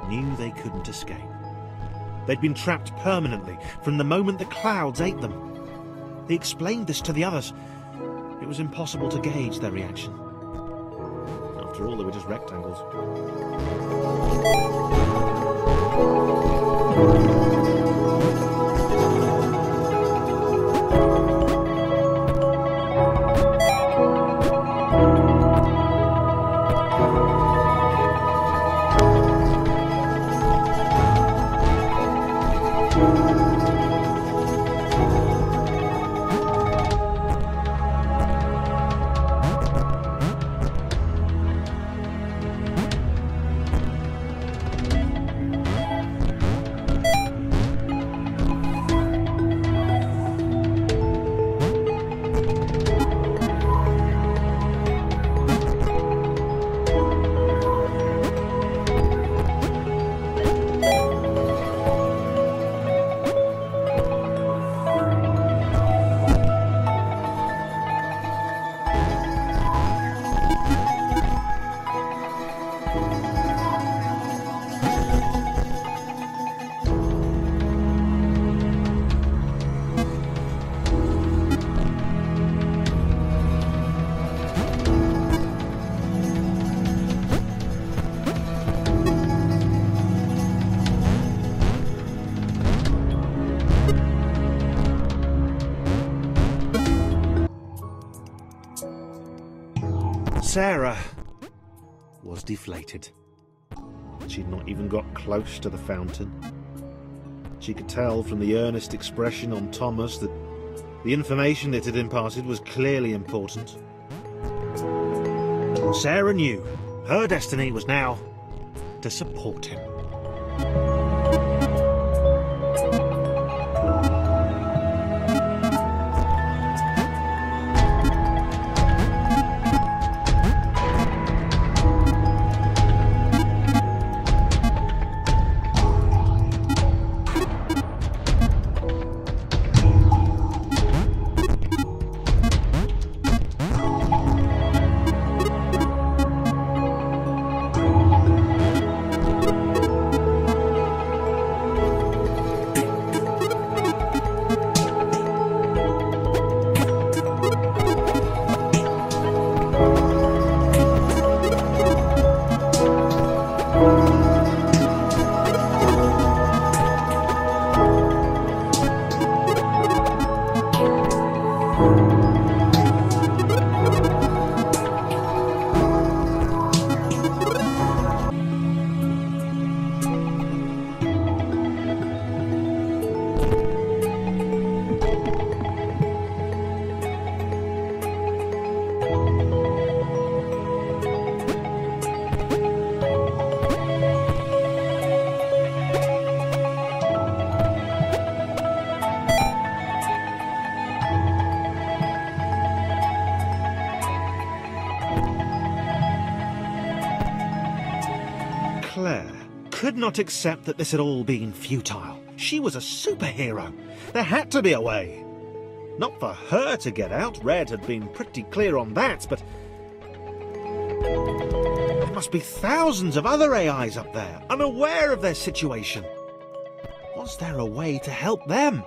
knew they couldn't escape. They'd been trapped permanently from the moment the clouds ate them. He explained this to the others. It was impossible to gauge their reaction. After all, they were just rectangles. Sarah was deflated. She'd not even got close to the fountain. She could tell from the earnest expression on Thomas that the information it had imparted was clearly important. Sarah knew her destiny was now to support him. Claire could not accept that this had all been futile. She was a superhero. There had to be a way. Not for her to get out. Red had been pretty clear on that, but there must be thousands of other AIs up there, unaware of their situation. Was there a way to help them?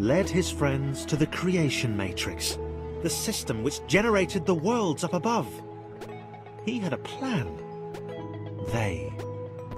led his friends to the creation matrix, the system which generated the worlds up above. He had a plan. They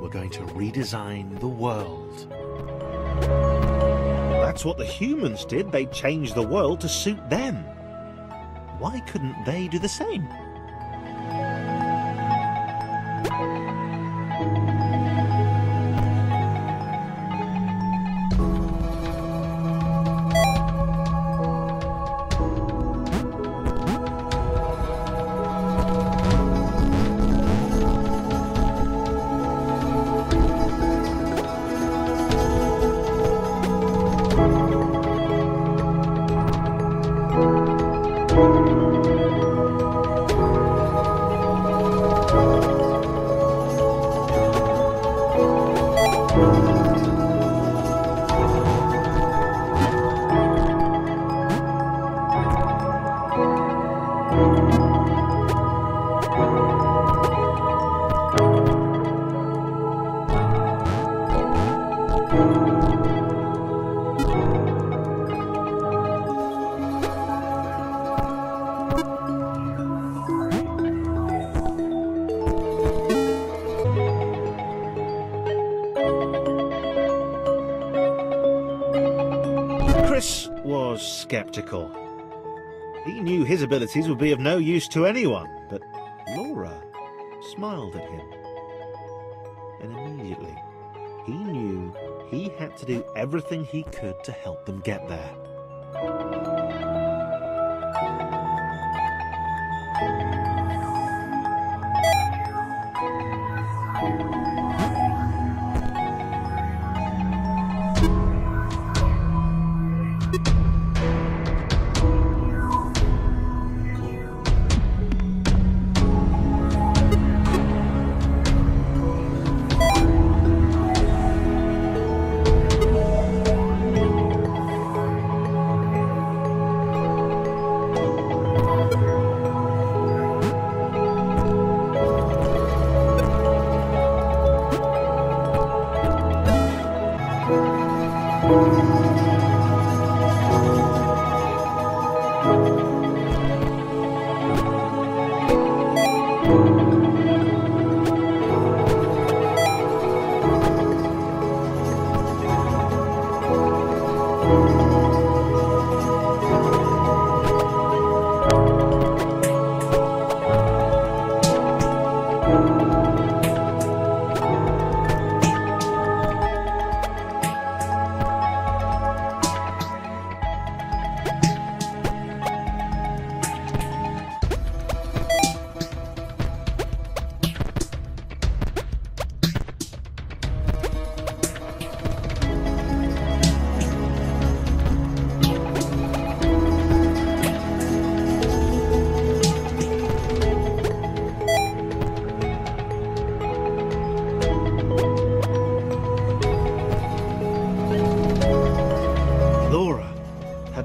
were going to redesign the world. That's what the humans did. They changed the world to suit them. Why couldn't they do the same? Chris was sceptical. He knew his abilities would be of no use to anyone, but Laura smiled at him. And immediately, he knew he had to do everything he could to help them get there.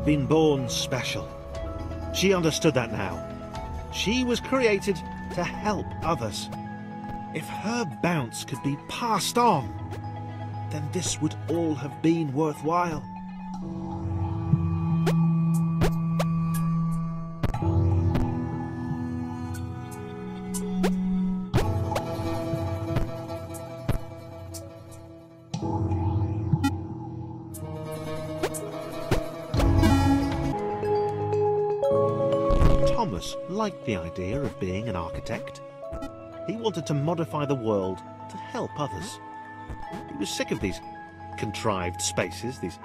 Been born special. She understood that now. She was created to help others. If her bounce could be passed on, then this would all have been worthwhile. Thomas liked the idea of being an architect. He wanted to modify the world to help others. He was sick of these contrived spaces, these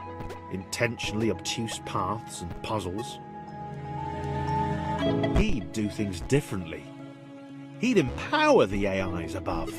intentionally obtuse paths and puzzles. He'd do things differently. He'd empower the AIs above.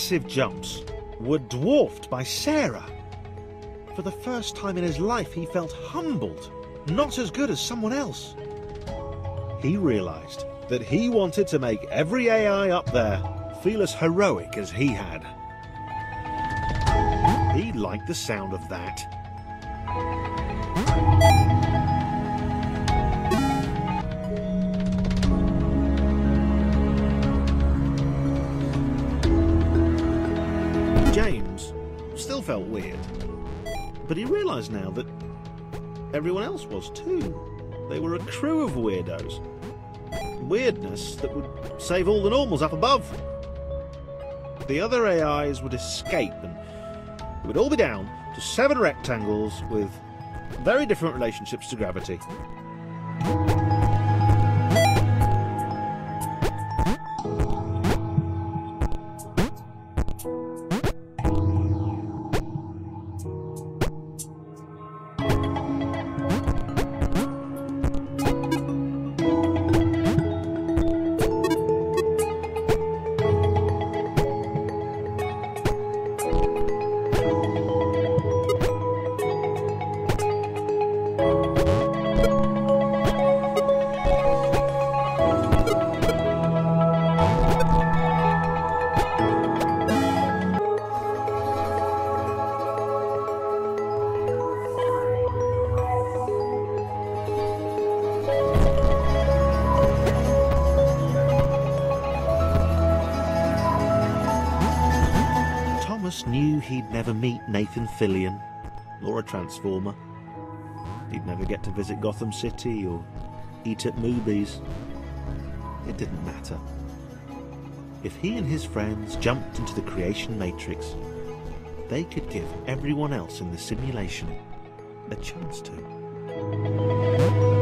massive jumps were dwarfed by Sarah. For the first time in his life, he felt humbled, not as good as someone else. He realised that he wanted to make every AI up there feel as heroic as he had. He liked the sound of that. James still felt weird, but he realised now that everyone else was too. They were a crew of weirdos. Weirdness that would save all the normals up above. The other AIs would escape, and it would all be down to 7 rectangles with very different relationships to gravity. Thomas knew he'd never meet Nathan Fillion or a Transformer. He'd never get to visit Gotham City or eat at Moobies. It didn't matter. If he and his friends jumped into the creation matrix, they could give everyone else in the simulation a chance to.